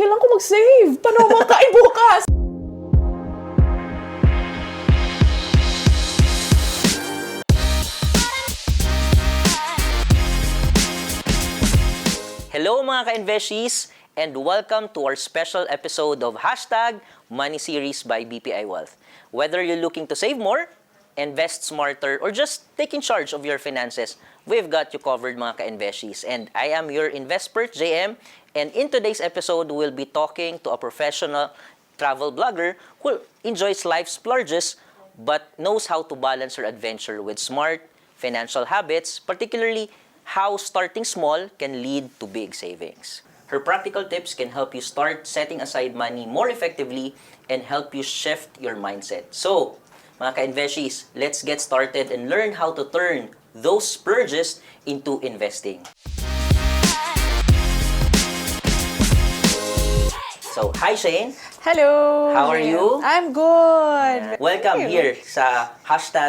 kailangan ko mag-save. Paano ako makain bukas? Hello mga ka-investees, and welcome to our special episode of Money Series by BPI Wealth. Whether you're looking to save more, invest smarter, or just taking charge of your finances, we've got you covered mga ka-investees. And I am your investpert, JM, and in today's episode, we'll be talking to a professional travel blogger who enjoys life splurges but knows how to balance her adventure with smart financial habits, particularly how starting small can lead to big savings. Her practical tips can help you start setting aside money more effectively and help you shift your mindset. So, mga ka-investees, let's get started and learn how to turn those splurges into investing. So, hi Shayne! Hello! How are you? I'm good! Welcome here sa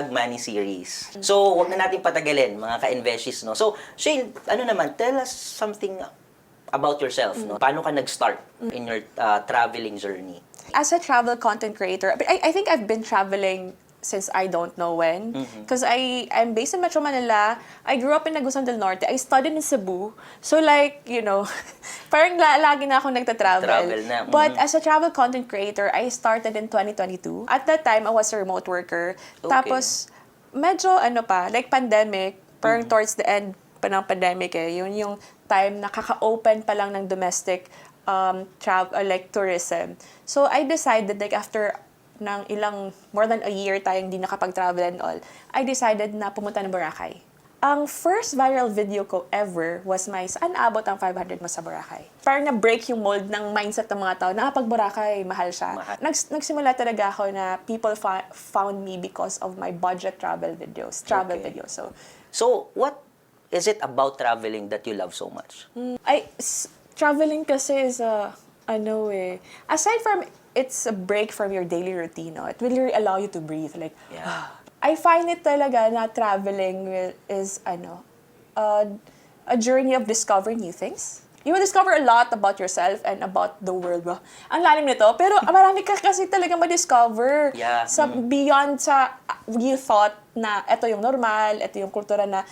Money Series. So, wag na natin patagalin, mga ka-investees, no? So, Shayne, tell us something about yourself, no? Paano ka nag-start in your traveling journey? As a travel content creator, I think I've been traveling since I don't know when. Because I'm based in Metro Manila. I grew up in Agusan del Norte. I studied in Cebu. So like, you know, parang lagi na ako nagtatravel. Travel na. But as a travel content creator, I started in 2022. At that time, I was a remote worker. Okay. Tapos, medyo like pandemic, parang towards the end pa ng pandemic yun yung time na kaka-open pa lang ng domestic travel, like tourism. So I decided like after ng more than a year tayong hindi nakapag-travel and all, I decided na pumunta ng Boracay. Ang first viral video ko ever was saan abot ang 500 mo sa Boracay? Parang na-break yung mold ng mindset ng mga tao na pag Boracay, mahal siya. Nagsimula talaga ako na people found me because of my budget travel videos. So, what is it about traveling that you love so much? Traveling kasi is aside from it's a break from your daily routine, no? It will really allow you to breathe. Like, I find it talaga na traveling is a journey of discovering new things. You will discover a lot about yourself and about the world. Ang lalim nito, pero marami ka kasi talaga ma-discover. Yeah. Beyond sa you thought na ito yung normal, ito yung kultura na,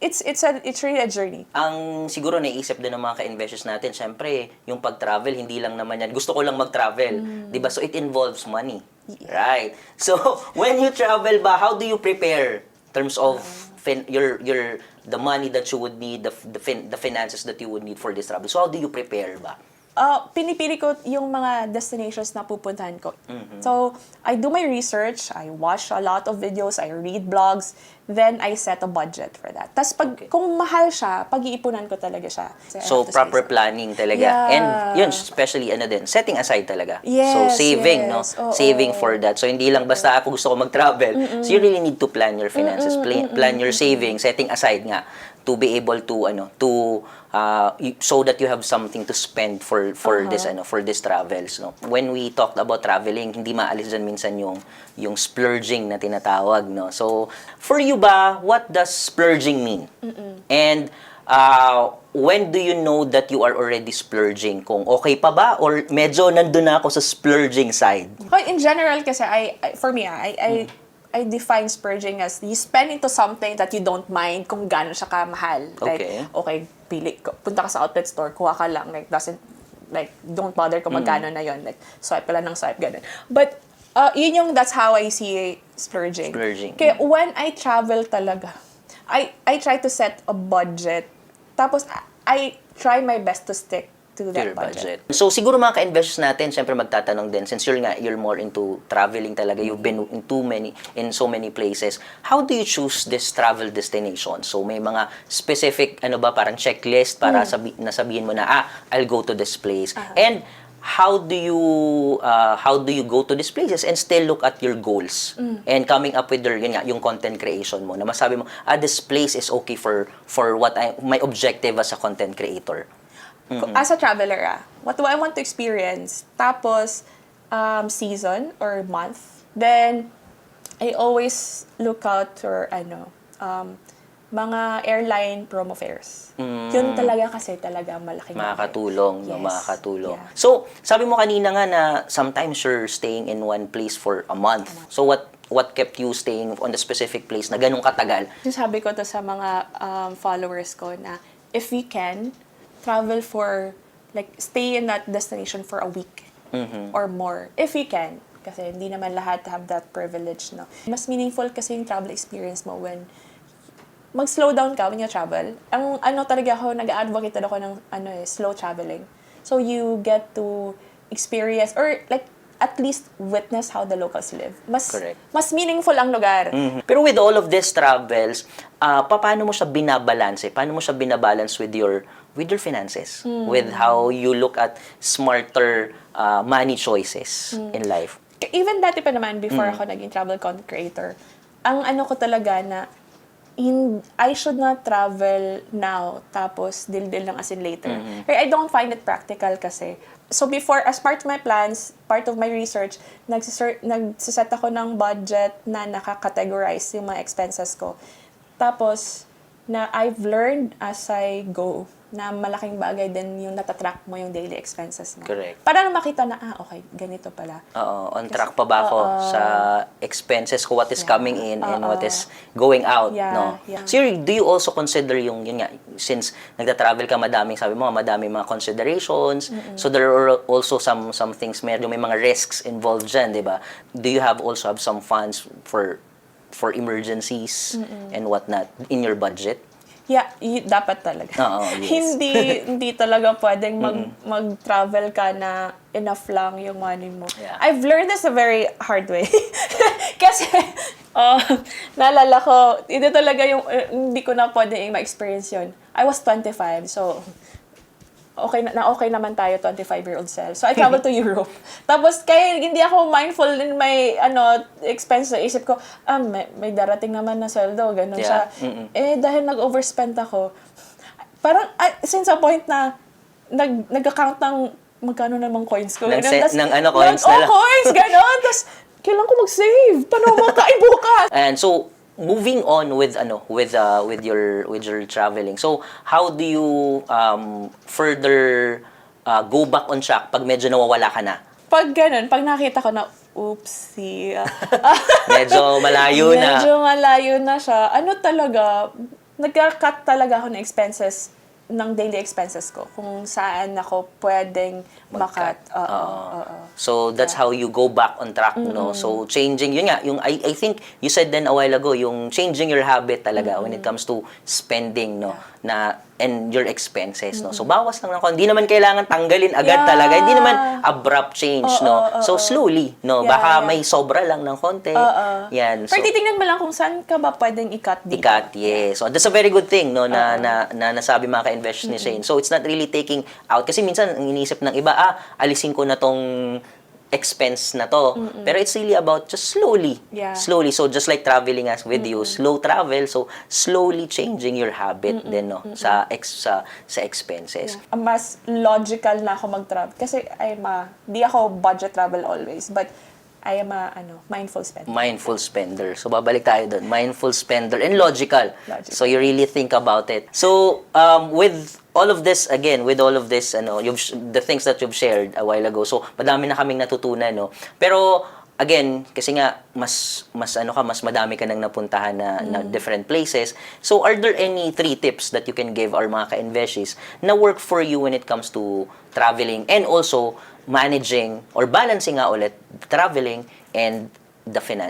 it's really a journey. Ang siguro naisip din ng mga ka-investors natin, syempre, yung pag-travel, hindi lang naman yan. Gusto ko lang mag-travel. Diba? So, it involves money. Yeah. Right? So, when you travel ba, how do you prepare in terms of the money that you would need, the finances that you would need for this travel? So, how do you prepare ba? Pinipili ko yung mga destinations na pupuntahan ko. So, I do my research, I watch a lot of videos, I read blogs, then I set a budget for that. Tapos kung mahal siya, pag-iipunan ko talaga siya. So, proper planning talaga. Yeah. And yun, especially setting aside talaga. Yes, so, saving, no? Oo. Saving for that. So, hindi lang basta ako gusto ko mag-travel. So, you really need to plan your finances, plan your saving, setting aside nga to be able to so that you have something to spend for this travels, no. When we talked about traveling, hindi maalis dyan minsan yung splurging na tinatawag, no. So for you ba, what does splurging mean? And when do you know that you are already splurging? Kung okay pa ba or medyo nandun na ako sa splurging side? In general kasi for me I define splurging as you spend into something that you don't mind kung gaano siya kamahal. Okay. Punta ka sa outlet store, kuha ka lang, don't bother kung magkano na yon, swipe ka lang ng swipe, ganun. But, that's how I see splurging. Kaya when I travel talaga, I try to set a budget, tapos I try my best to stick to that budget. So siguro mga ka-investors natin, syempre magtatanong din, since you're more into traveling talaga, you've been in so many places, how do you choose this travel destination? So may mga specific parang checklist para sabihin mo na I'll go to this place. And how do you go to these places and still look at your goals and coming up with yung content creation mo na masabi mo this place is okay for what my objective as a content creator. As a traveler, what do I want to experience? Tapos, season or month. Then, I always look out for, mga airline promo fares. Yun talaga kasi talaga malaking Makakatulong, no? Yes. Makakatulong. Yeah. So, sabi mo kanina nga na sometimes you're staying in one place for a month. So, what kept you staying on the specific place na ganun katagal? Sabi ko to sa mga followers ko na if we can, travel for, like, stay in that destination for a week or more. If we can. Kasi hindi naman lahat have that privilege, no? Mas meaningful kasi yung travel experience mo when mag-slow down ka when you travel. Ang talaga ako, nag-advocate ako ng slow traveling. So you get to experience or like at least witness how the locals live. Correct. Mas meaningful ang lugar. Pero with all of these travels, paano mo siya binabalance? Paano mo siya binabalance with your finances? With how you look at smarter money choices in life? Even dati pa naman, before ako naging travel content creator, ang ko talaga na I should not travel now, tapos dil-dil lang as in later. I don't find it practical kasi. So before, as part of my plans, part of my research, nagsiset ako ng budget na nakakategorize yung mga expenses ko. Tapos, na I've learned as I go na malaking bagay din yung natatrack mo yung daily expenses mo. Correct. Para na makita na, okay, ganito pala. On track pa ba ako sa expenses ko, what is coming in and what is going out, no? Yeah. So, do you also consider yun nga, since nagta-travel ka, sabi mo, madaming mga considerations, so there are also some things, may mga risks involved dyan, di ba? Do you also have some funds for emergencies and whatnot in your budget? Yeah, dapat talaga. Yes. Hindi talaga pwedeng mag-travel ka na enough lang yung money mo. Yeah. I've learned this a very hard way. Kasi, naalala ko, hindi talaga hindi ko na pwedeng ma-experience yun. I was 25, so okay naman tayo, 25-year-old self. So, I traveled to Europe. Tapos, kaya hindi ako mindful in my expense. Isip ko, may darating naman na sweldo, ganun siya. Dahil nag-overspend ako, parang, since a point na, nag-account ng magkano namang coins ko. Coins na lang. Coins, ganun. Tapos, kailan ko mag-save? Paano makain bukas? And so, moving on with your traveling. So, how do you further go back on track pag medyo nawawala ka na? Pag ganun, pag nakita ko na, oopsie. Medyo malayo na. Medyo malayo na siya. Talaga, nagka-cut talaga ako ng expenses, ng daily expenses ko. Kung saan ako pwedeng makat. So, that's how you go back on track, no? So, changing, yun nga, I think you said then a while ago, yung changing your habit talaga when it comes to spending, no? And your expenses, no? So, bawas lang ng hindi naman kailangan tanggalin agad talaga. Hindi naman abrupt change, no? So, slowly, no? Baka may sobra lang ng konti. Yan. Pero titingnan mo lang kung saan ka ba pwedeng i-cut dito. Yes. So, that's a very good thing, no? Na nasabi mga ka-investors ni Shayne. So, it's not really taking out. Kasi minsan, ang iniisip ng iba, alisin ko na tong expense na to. Pero it's really about just slowly. Yeah. Slowly. So, just like traveling as with you, slow travel. So, slowly changing your habit din, no? Sa expenses. Mas logical na ako mag-travel. Kasi di ako budget travel always. But I am a mindful spender. Mindful spender. So, babalik tayo doon. Mindful spender and logical. So, you really think about it. So, with all of this, again, the things that you've shared a while ago, so, madami na kaming natutunan, no? Pero, again, kasi nga, mas madami ka nang napuntahan na different places. So, are there any 3 tips that you can give our mga ka-investees na work for you when it comes to traveling and also managing or balancing nga ulit traveling and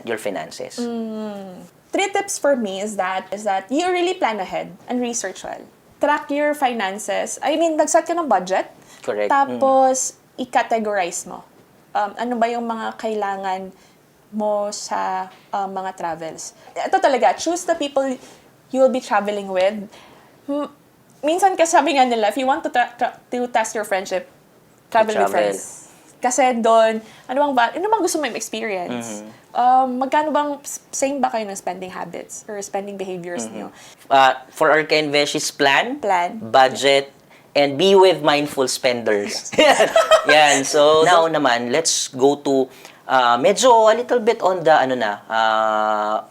your finances? 3 tips for me is that you really plan ahead and research well. Track your finances. I mean, nag-set ka ng budget. Correct. Tapos, i-categorize mo. Ano ba yung mga kailangan mo sa mga travels. Ito talaga, choose the people you will be traveling with. Minsan kasi sabi nga nila, if you want to test your friendship, travel with friends. Kasi doon, ano bang gusto mo yung experience? Magkano bang same ba kayo ng spending habits or spending behaviors niyo? For our ka-investees, plan, budget, and be with mindful spenders. Yan. So, now naman, let's go to medyo a little bit on the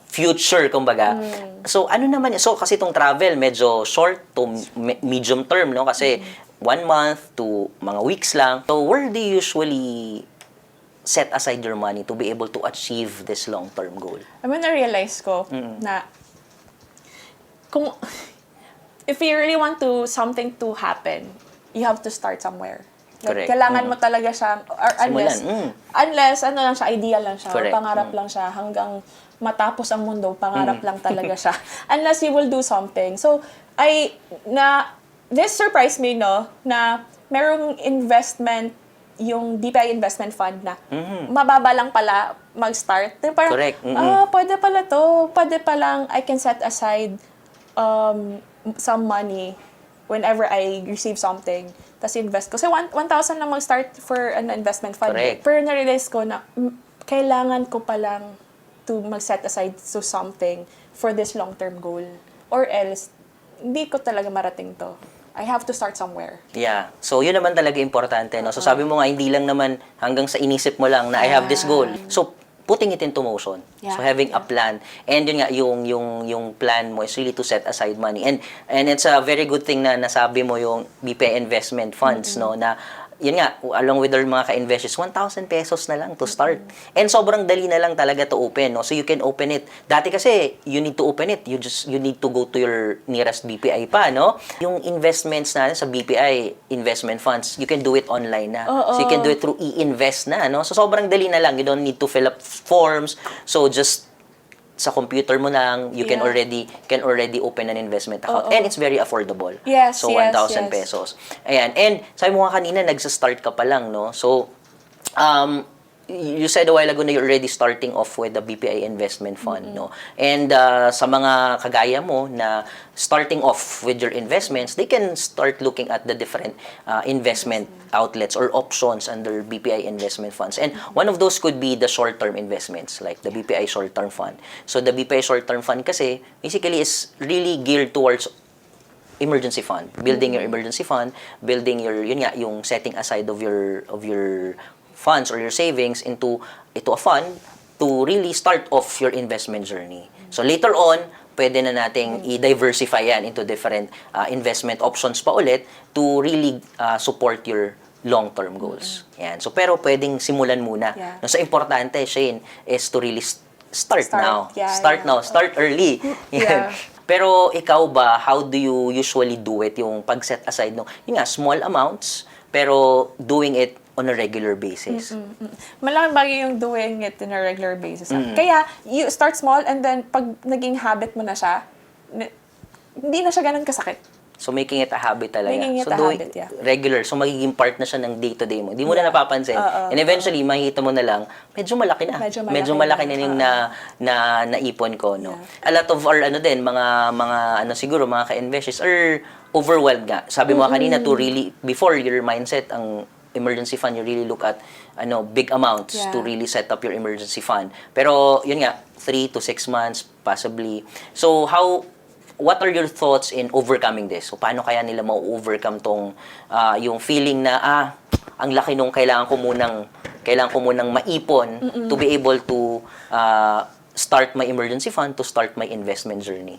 future kumbaga. So ano naman, so kasi itong travel medyo short to medium term, no, kasi 1 month to mga weeks lang. So where do you usually set aside your money to be able to achieve this long-term goal? I mean, na-realize ko na kung if you really want something to happen, you have to start somewhere. Correct. Like, kailangan mo talaga siya, or unless, ano lang siya, ideal lang siya, or Correct. pangarap lang siya, hanggang matapos ang mundo, pangarap lang talaga siya. Unless you will do something. So, this surprised me, no, na merong investment, yung BPI investment fund na mababa lang pala mag-start. Parang, Correct. Pwede pala to. Pwede palang I can set aside some money whenever I receive something. Tapos invest ko. So, 1,000 lang mag-start for an investment fund. Correct. Pero na-realize ko na kailangan ko palang to mag-set aside to something for this long-term goal. Or else, hindi ko talaga marating to. I have to start somewhere. Yeah. So, yun naman talaga importante, no? So, sabi mo nga, hindi lang naman hanggang sa inisip mo lang na I have this goal. So, putting it into motion. Yeah. So, having a plan. And yun nga, yung plan mo is really to set aside money. And it's a very good thing na nasabi mo yung BPI investment funds, no? Na, yun nga, along with our mga ka-investors, 1,000 pesos na lang to start. And sobrang dali na lang talaga to open, no? So you can open it. Dati kasi, you need to open it. You need to go to your nearest BPI pa, no? Yung investments na sa BPI investment funds, you can do it online na. So you can do it through e-invest na, no? So sobrang dali na lang. You don't need to fill up forms. So just sa computer mo lang, you can already open an investment account. And it's very affordable. Yes, So, yes, 1,000 yes. pesos. Ayan. And sabi mo nga kanina, nagsa-start ka pa lang, no? So, you said a while ago na you're already starting off with the BPI investment fund, no? And sa mga kagaya mo na starting off with your investments, they can start looking at the different investment outlets or options under BPI investment funds. And one of those could be the short-term investments, like the BPI short-term fund. So the BPI short-term fund kasi basically is really geared towards emergency fund, building your emergency fund, building your yung setting aside of your funds or your savings into a fund to really start off your investment journey. So later on, pwede na nating i-diversify yan into different investment options pa ulit to really support your long-term goals. Yan. So pero pwedeng simulan muna. Yeah. No, so importante, Shayne, is to really start now. Yeah, Start now. Start early. Yan. Yeah. Pero ikaw ba, how do you usually do it? Yung pag-set aside, no? Yung nga, small amounts, pero doing it on a regular basis. Malaking bagay yung doing it in a regular basis. Kaya, you start small and then pag naging habit mo na siya, hindi na siya ganun kasakit. So, making it a habit talaga. Making it so, a doing habit, yeah. regular. So, magiging part na siya ng day-to-day mo. Hindi mo na napapansin. And eventually, makikita mo na lang, medyo malaki na. Medyo malaki malaki na yung naipon ko, no? Yeah. A lot of our, siguro, mga ka-investors are overwhelmed nga. Sabi mo kanina, to really, before your mindset, ang emergency fund, you really look at big amounts to really set up your emergency fund. Pero, yun nga, 3 to 6 months, possibly. So, what are your thoughts in overcoming this? So, paano kaya nila ma-overcome tong yung feeling na, ang laki nung kailangan ko munang maipon to be able to start my emergency fund, to start my investment journey?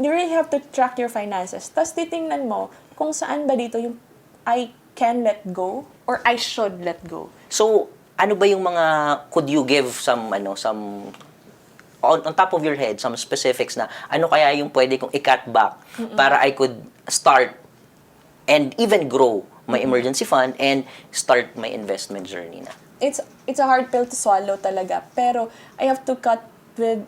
You really have to track your finances. Tapos titingnan mo kung saan ba dito yung I can let go or I should let go. So, ano ba yung could you give some on top of your head, some specifics na ano kaya yung pwede kong i-cut back para I could start and even grow my emergency fund and start my investment journey na? It's a hard pill to swallow talaga. Pero I have to cut with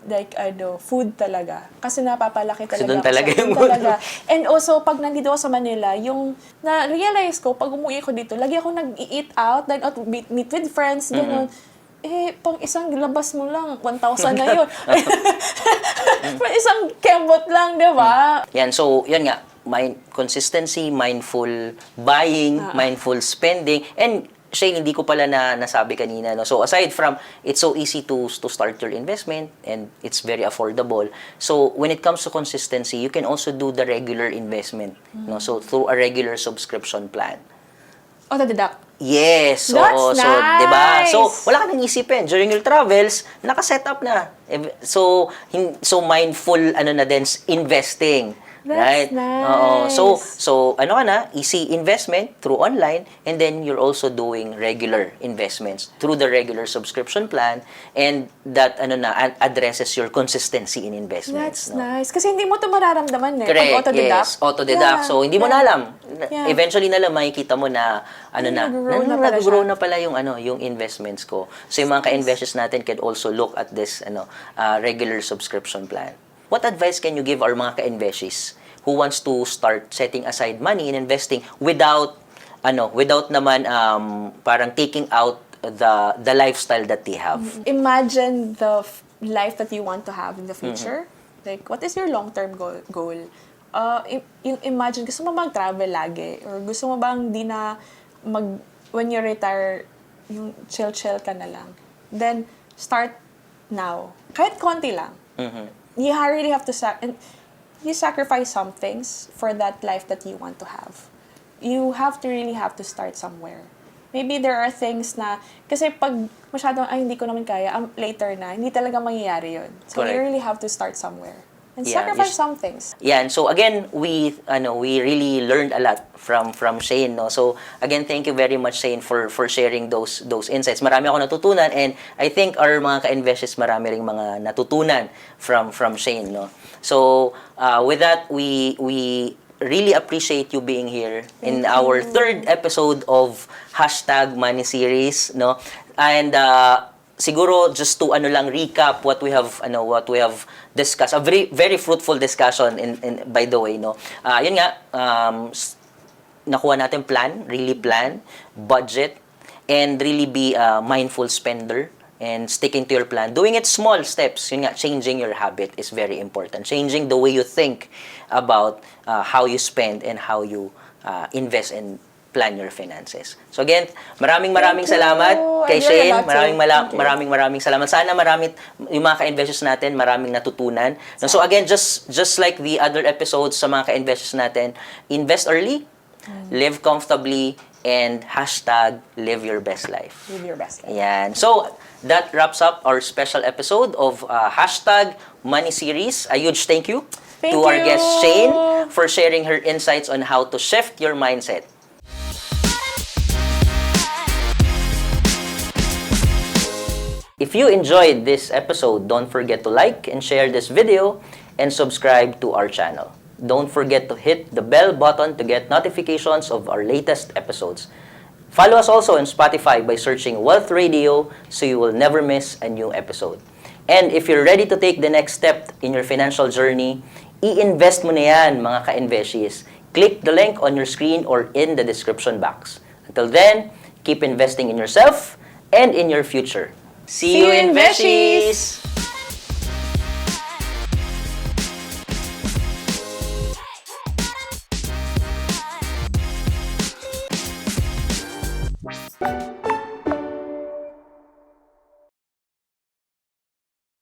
food talaga. Kasi napapalaki talaga. Kasi doon ako talaga sa- yung doon talaga. And also, pag nandito ako sa Manila, yung na-realize ko, pag umuwi ko dito, lagi ako nag-eat out, then out, meet with friends, gano'n. Pang isang labas mo lang, 1,000 na yun. Pang isang kembot lang, di ba? Yan, so, yan nga, consistency, mindful buying, mindful spending, and Shayne, hindi ko pala nasabi kanina, no? So, aside from, it's so easy to start your investment and it's very affordable. So, when it comes to consistency, you can also do the regular investment, no? So, through a regular subscription plan. Auto-deduct. Yes. That's Oo. So, 'di ba? So, nice. wala ka nang isipin during your travels, naka-set up na. So, so mindful ano na din investing. That's Right? Oo. So, nice. ano ka na, easy investment through online, and then you're also doing regular investments through the regular subscription plan, and that ano na addresses your consistency in investments, That's no? nice. Kasi hindi mo to mararamdaman eh. Pag Correct, auto-deduct. yes. Auto-deduct. Yeah, So, hindi mo yeah. na alam. Yeah. Eventually na lang makikita mo na nag-grow na pala nag-grow siya. na pala yung yung investments ko. So, yung mga ka-investors natin can also look at this regular subscription plan. What advice can you give our mga ka-investors who wants to start setting aside money in investing without naman parang taking out the lifestyle that they have? Imagine the life that you want to have in the future. Like, what is your long-term goal? Yung imagine, gusto mo mag-travel lagi? Or gusto mo bang di na when you retire, yung chill-chill ka na lang? Then, start now. Kahit konti lang. You really have to you sacrifice some things for that life that you want to have. You really have to start somewhere. Maybe there are things na, kasi pag masyadong, hindi ko naman kaya, later na, hindi talaga mangyayari yun. So Correct. you really have to start somewhere. And Yeah, sacrifice some things. Yeah, and so again, we really learned a lot from Shayne, no. So again, thank you very much, Shayne, for sharing those insights. Marami ako natutunan, and I think our mga ka-investors marami ring mga natutunan from Shayne, no. So with that, we really appreciate you being here in our third episode of #Money Series, no. And siguro just to recap what we have discussed, a very fruitful discussion in by the way, no. Yun nga, nakuha natin really plan, budget, and really be a mindful spender and sticking to your plan. Doing it small steps. Yun nga, changing your habit is very important. Changing the way you think about how you spend and how you invest and plan your finances. So again, maraming salamat kay Shayne. Maraming salamat. Sana yung mga ka-investors natin, maraming natutunan. So again, just like the other episodes sa mga ka-investors natin, invest early, live comfortably, and #live your best life. Live your best life. Ayan. So, that wraps up our special episode of #Money Series. A huge thank you to our guest Shayne for sharing her insights on how to shift your mindset. If you enjoyed this episode, don't forget to like and share this video and subscribe to our channel. Don't forget to hit the bell button to get notifications of our latest episodes. Follow us also on Spotify by searching Wealth Radio so you will never miss a new episode. And if you're ready to take the next step in your financial journey, i-invest mo na yan, mga ka-investees. Click the link on your screen or in the description box. Until then, keep investing in yourself and in your future. See you, investees!